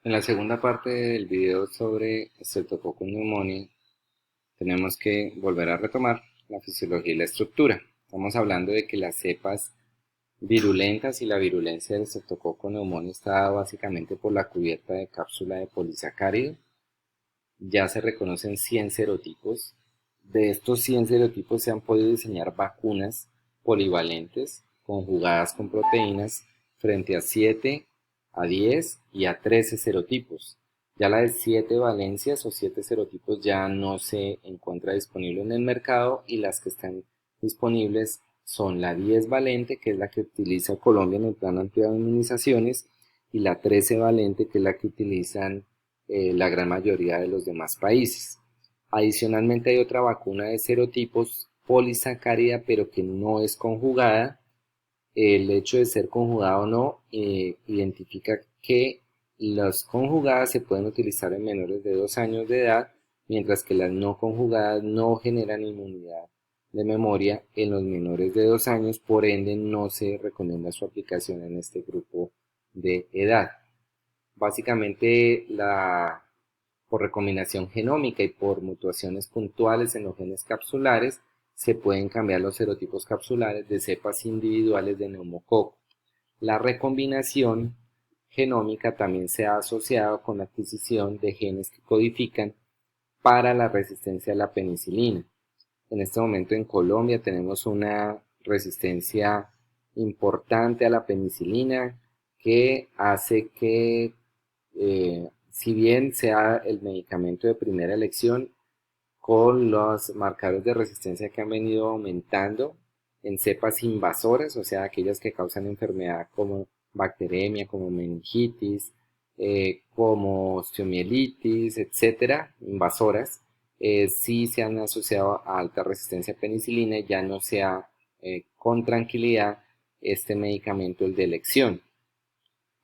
En la segunda parte del video sobre Streptococcus pneumoniae tenemos que volver a retomar la fisiología y la estructura. Estamos hablando de que las cepas virulentas y la virulencia del Streptococcus pneumoniae está dada básicamente por la cubierta de cápsula de polisacárido. Ya se reconocen 100 serotipos. De estos 100 serotipos se han podido diseñar vacunas polivalentes conjugadas con proteínas frente a 7, a 10 y a 13 serotipos. Ya la de 7 valencias o 7 serotipos ya no se encuentra disponible en el mercado, y las que están disponibles son la 10 valente, que es la que utiliza Colombia en el plan ampliado de inmunizaciones, y la 13 valente, que es la que utilizan la gran mayoría de los demás países. Adicionalmente hay otra vacuna de serotipos polisacárida, pero que no es conjugada. El hecho de ser conjugada o no identifica que las conjugadas se pueden utilizar en menores de 2 años de edad, mientras que las no conjugadas no generan inmunidad de memoria en los menores de 2 años, por ende no se recomienda su aplicación en este grupo de edad. Básicamente, por recombinación genómica y por mutaciones puntuales en los genes capsulares, se pueden cambiar los serotipos capsulares de cepas individuales de neumococo. La recombinación genómica también se ha asociado con la adquisición de genes que codifican para la resistencia a la penicilina. En este momento en Colombia tenemos una resistencia importante a la penicilina, que hace que, si bien sea el medicamento de primera elección, con los marcadores de resistencia que han venido aumentando en cepas invasoras, o sea, aquellas que causan enfermedad como bacteremia, como meningitis, como osteomielitis, etcétera, invasoras, sí se han asociado a alta resistencia a penicilina, y ya no sea con tranquilidad este medicamento el de elección.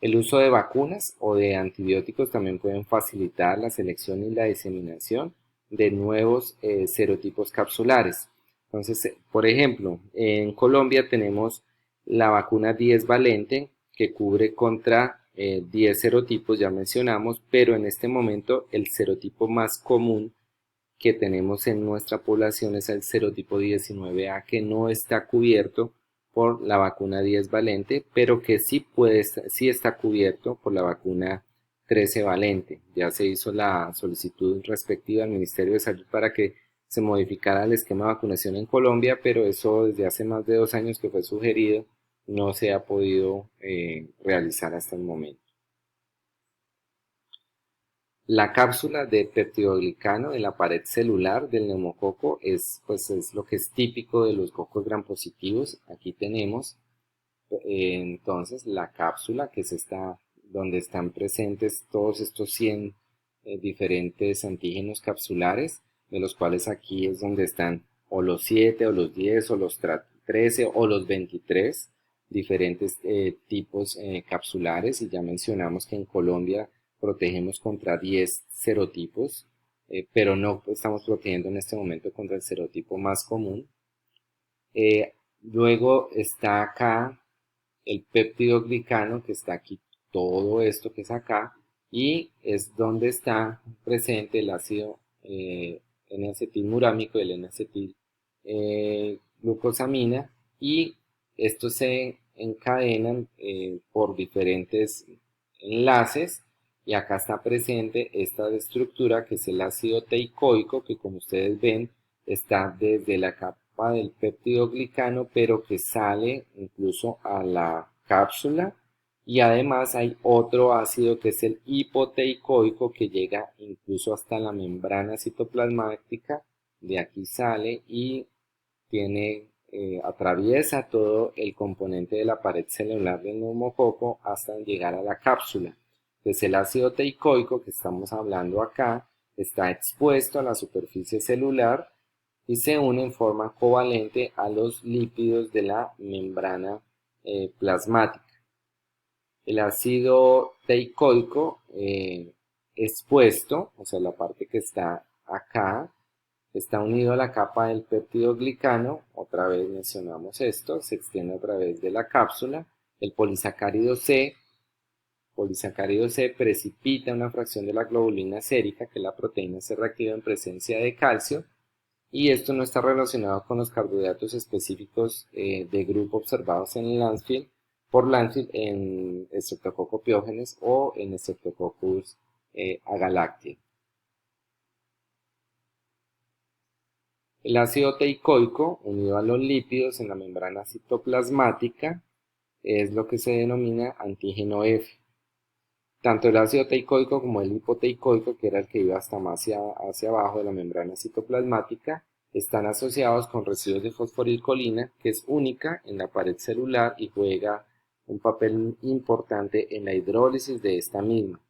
El uso de vacunas o de antibióticos también pueden facilitar la selección y la diseminación de nuevos serotipos capsulares. Entonces, por ejemplo, en Colombia tenemos la vacuna 10 valente, que cubre contra 10 serotipos, ya mencionamos, pero en este momento el serotipo más común que tenemos en nuestra población es el serotipo 19A, que no está cubierto por la vacuna 10 valente, pero que sí está cubierto por la vacuna 13 valente. Ya se hizo la solicitud respectiva al Ministerio de Salud para que se modificara el esquema de vacunación en Colombia, pero eso desde hace más de 2 años que fue sugerido, no se ha podido realizar hasta el momento. La cápsula de peptidoglicano de la pared celular del neumococo es lo que es típico de los cocos gram positivos. Aquí tenemos entonces la cápsula, que es donde están presentes todos estos 100 diferentes antígenos capsulares, de los cuales aquí es donde están o los 7 o los 10 o los 13 o los 23 diferentes tipos capsulares. Y ya mencionamos que en Colombia protegemos contra 10 serotipos, pero no estamos protegiendo en este momento contra el serotipo más común. Luego está acá el peptidoglicano, que está aquí, todo esto que es acá, y es donde está presente el ácido N-acetilmurámico y el N-acetil glucosamina, y estos se encadenan por diferentes enlaces, y acá está presente esta estructura que es el ácido teicoico, que como ustedes ven está desde la capa del peptidoglicano, pero que sale incluso a la cápsula. Y además hay otro ácido que es el hipoteicoico, que llega incluso hasta la membrana citoplasmática. De aquí sale y atraviesa todo el componente de la pared celular del neumococo hasta llegar a la cápsula. Entonces el ácido teicoico que estamos hablando acá está expuesto a la superficie celular y se une en forma covalente a los lípidos de la membrana plasmática. El ácido teicoico expuesto, o sea, la parte que está acá, está unido a la capa del peptidoglicano. Otra vez mencionamos esto, se extiende a través de la cápsula. El polisacárido C polisacárido C precipita una fracción de la globulina sérica, que es la proteína C reactiva en presencia de calcio, y esto no está relacionado con los carbohidratos específicos de grupo observados en Lanfield en Streptococcus pyogenes o en Streptococcus agalactiae. El ácido teicoico, unido a los lípidos en la membrana citoplasmática, es lo que se denomina antígeno F. Tanto el ácido teicoico como el hipoteicoico, que era el que iba hasta más hacia abajo de la membrana citoplasmática, están asociados con residuos de fosforilcolina, que es única en la pared celular y juega un papel importante en la hidrólisis de esta misma.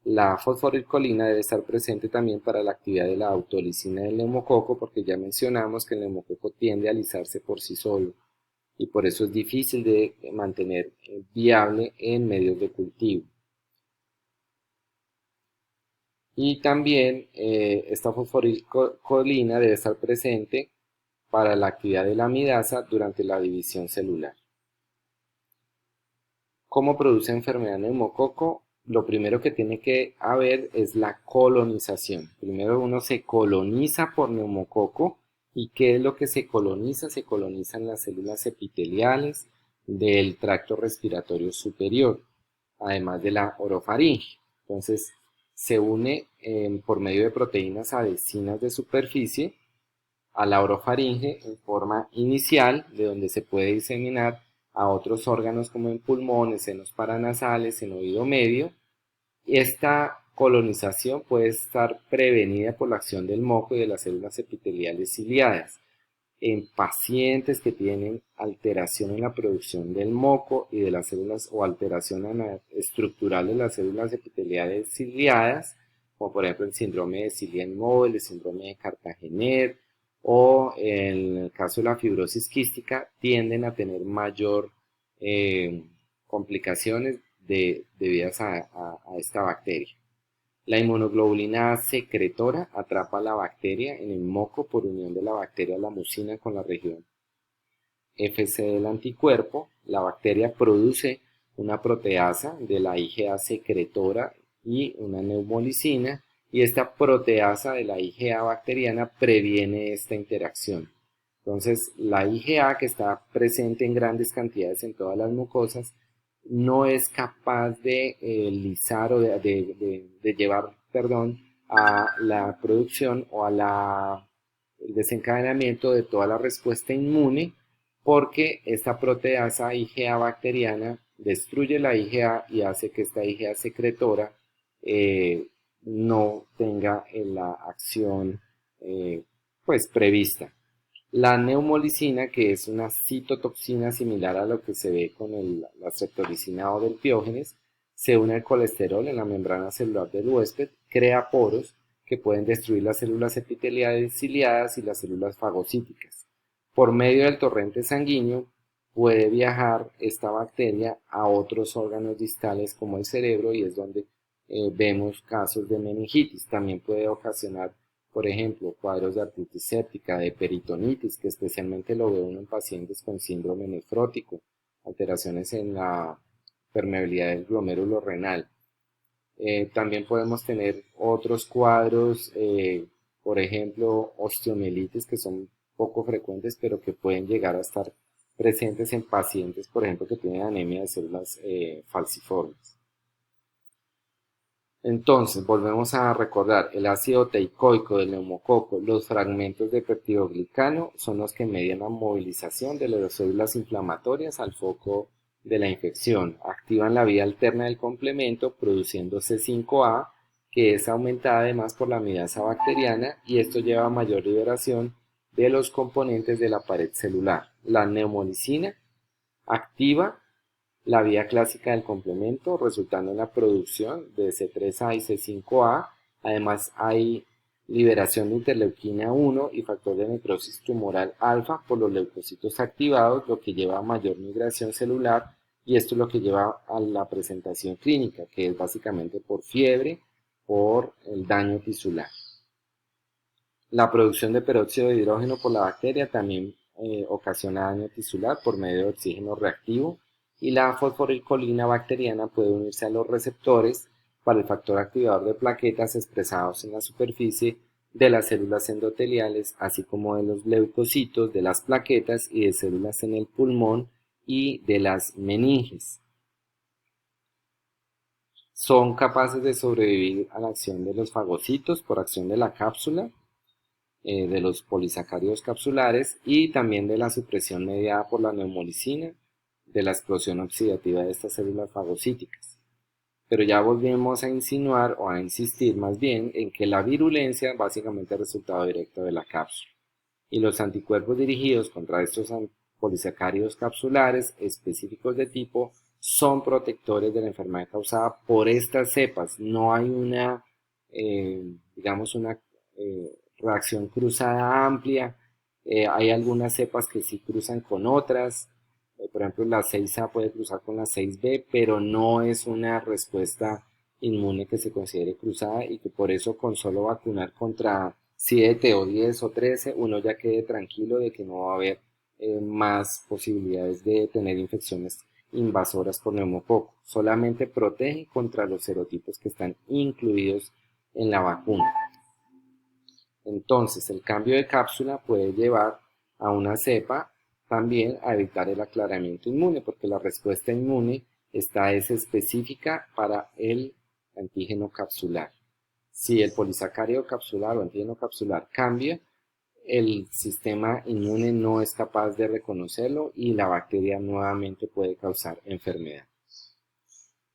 La fosforilcolina debe estar presente también para la actividad de la autolisina del neumococo, porque ya mencionamos que el neumococo tiende a lisarse por sí solo y por eso es difícil de mantener viable en medios de cultivo. Y también esta fosforilcolina debe estar presente para la actividad de la amidasa durante la división celular. ¿Cómo produce enfermedad neumococo? Lo primero que tiene que haber es la colonización. Primero uno se coloniza por neumococo. ¿Y qué es lo que se coloniza? Se colonizan las células epiteliales del tracto respiratorio superior, además de la orofaringe. Entonces, se une por medio de proteínas adhesinas de superficie a la orofaringe en forma inicial, de donde se puede diseminar a otros órganos como en pulmones, senos paranasales, en oído medio. Esta colonización puede estar prevenida por la acción del moco y de las células epiteliales ciliadas. En pacientes que tienen alteración en la producción del moco y de las células o alteración estructural de las células epiteliales ciliadas, como por ejemplo el síndrome de cilia inmóvil, el síndrome de Cartagener o en el caso de la fibrosis quística, tienden a tener mayor complicaciones debidas a esta bacteria. La inmunoglobulina secretora atrapa a la bacteria en el moco por unión de la bacteria a la mucina con la región Fc del anticuerpo. La bacteria produce una proteasa de la IgA secretora y una neumolicina, y esta proteasa de la IgA bacteriana previene esta interacción. Entonces, la IgA, que está presente en grandes cantidades en todas las mucosas, no es capaz de lisar o de llevar, a la producción o a el desencadenamiento de toda la respuesta inmune, porque esta proteasa IgA bacteriana destruye la IgA y hace que esta IgA secretora no tenga la acción pues prevista. La neumolicina, que es una citotoxina similar a lo que se ve con la streptolicina o del Piógenes, se une al colesterol en la membrana celular del huésped, crea poros que pueden destruir las células epiteliales ciliadas y las células fagocíticas. Por medio del torrente sanguíneo puede viajar esta bacteria a otros órganos distales como el cerebro, y es donde vemos casos de meningitis. También puede ocasionar, por ejemplo, cuadros de artritis séptica, de peritonitis, que especialmente lo ve uno en pacientes con síndrome nefrótico, alteraciones en la permeabilidad del glomérulo renal. También podemos tener otros cuadros, por ejemplo, osteomielitis, que son poco frecuentes, pero que pueden llegar a estar presentes en pacientes, por ejemplo, que tienen anemia de células falciformes. Entonces, volvemos a recordar, el ácido teicoico del neumococo, los fragmentos de peptidoglicano son los que median la movilización de las células inflamatorias al foco de la infección, activan la vía alterna del complemento produciendo C5A, que es aumentada además por la amidasa bacteriana, y esto lleva a mayor liberación de los componentes de la pared celular. La neumolicina activa la vía clásica del complemento, resultando en la producción de C3A y C5A. Además hay liberación de interleuquina 1 y factor de necrosis tumoral alfa por los leucocitos activados, lo que lleva a mayor migración celular, y esto es lo que lleva a la presentación clínica, que es básicamente por fiebre, por el daño tisular. La producción de peróxido de hidrógeno por la bacteria también ocasiona daño tisular por medio de oxígeno reactivo, y la fosforilcolina bacteriana puede unirse a los receptores para el factor activador de plaquetas expresados en la superficie de las células endoteliales, así como de los leucocitos, de las plaquetas y de células en el pulmón y de las meninges. Son capaces de sobrevivir a la acción de los fagocitos por acción de la cápsula, de los polisacáridos capsulares y también de la supresión mediada por la neumolicina, de la explosión oxidativa de estas células fagocíticas. Pero ya volvemos a insinuar o a insistir más bien en que la virulencia básicamente es resultado directo de la cápsula. Y los anticuerpos dirigidos contra estos polisacáridos capsulares específicos de tipo son protectores de la enfermedad causada por estas cepas. No hay una, digamos, una reacción cruzada amplia. Hay algunas cepas que sí cruzan con otras. Por ejemplo, la 6A puede cruzar con la 6B, pero no es una respuesta inmune que se considere cruzada y que por eso con solo vacunar contra 7 o 10 o 13 uno ya quede tranquilo de que no va a haber más posibilidades de tener infecciones invasoras por neumococo. Solamente protege contra los serotipos que están incluidos en la vacuna. Entonces, el cambio de cápsula puede llevar a una cepa también a evitar el aclaramiento inmune, porque la respuesta inmune es específica para el antígeno capsular. Si el polisacárido capsular o antígeno capsular cambia, el sistema inmune no es capaz de reconocerlo y la bacteria nuevamente puede causar enfermedad.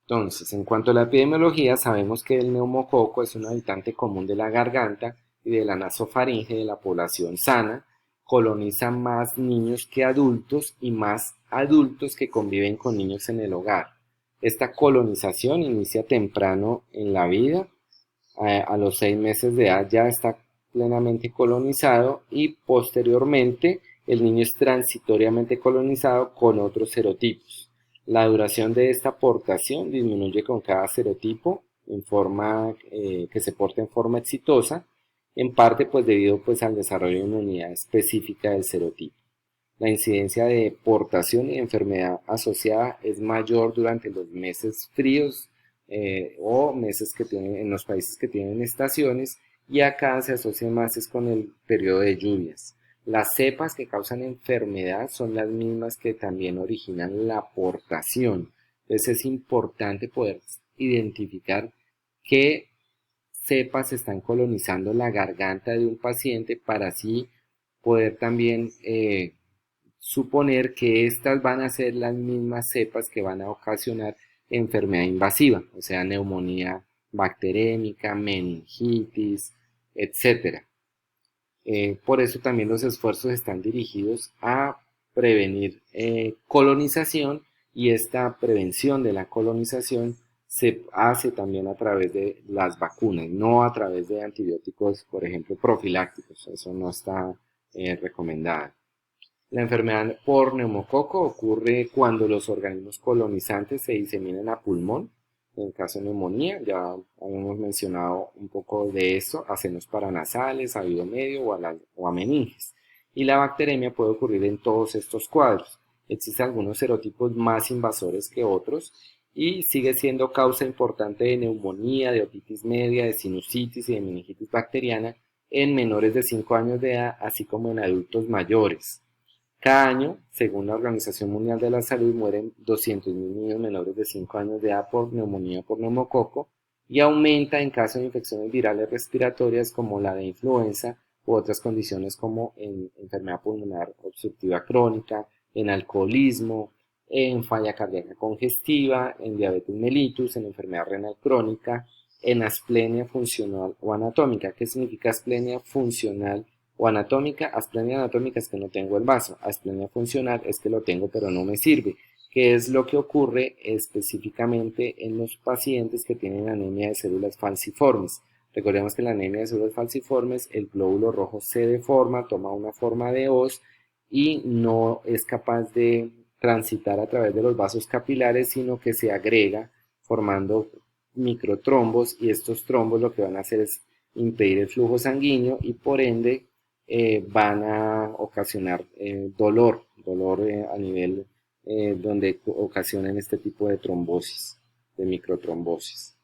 Entonces, en cuanto a la epidemiología, sabemos que el neumococo es un habitante común de la garganta y de la nasofaringe de la población sana, coloniza más niños que adultos y más adultos que conviven con niños en el hogar. Esta colonización inicia temprano en la vida, a los 6 meses de edad ya está plenamente colonizado y posteriormente el niño es transitoriamente colonizado con otros serotipos. La duración de esta portación disminuye con cada serotipo en forma, que se porta en forma exitosa, en parte pues debido pues al desarrollo de una unidad específica del serotipo. La incidencia de portación y enfermedad asociada es mayor durante los meses fríos o meses que tienen en los países que tienen estaciones, y acá se asocia más es con el periodo de lluvias. Las cepas que causan enfermedad son las mismas que también originan la portación. Entonces es importante poder identificar qué cepas están colonizando la garganta de un paciente para así poder también suponer que estas van a ser las mismas cepas que van a ocasionar enfermedad invasiva, o sea, neumonía bacterémica, meningitis, etc. Por eso también los esfuerzos están dirigidos a prevenir colonización, y esta prevención de la colonización se hace también a través de las vacunas, no a través de antibióticos, por ejemplo, profilácticos. Eso no está recomendado. La enfermedad por neumococo ocurre cuando los organismos colonizantes se diseminan a pulmón. En caso de neumonía, ya habíamos mencionado un poco de esto, a senos paranasales, a oído medio o a meninges. Y la bacteremia puede ocurrir en todos estos cuadros. Existen algunos serotipos más invasores que otros y sigue siendo causa importante de neumonía, de otitis media, de sinusitis y de meningitis bacteriana en menores de 5 años de edad, así como en adultos mayores. Cada año, según la Organización Mundial de la Salud, mueren 200.000 niños menores de 5 años de edad por neumonía por neumococo, y aumenta en caso de infecciones virales respiratorias como la de influenza u otras condiciones como en enfermedad pulmonar obstructiva crónica, en alcoholismo, en falla cardíaca congestiva, en diabetes mellitus, en enfermedad renal crónica, en asplenia funcional o anatómica. ¿Qué significa asplenia funcional o anatómica? Asplenia anatómica es que no tengo el vaso, asplenia funcional es que lo tengo pero no me sirve, que es lo que ocurre específicamente en los pacientes que tienen anemia de células falciformes. Recordemos que en la anemia de células falciformes el glóbulo rojo se deforma, toma una forma de hoz y no es capaz de transitar a través de los vasos capilares, sino que se agrega formando microtrombos, y estos trombos lo que van a hacer es impedir el flujo sanguíneo y por ende van a ocasionar dolor a nivel donde ocasionen este tipo de trombosis, de microtrombosis.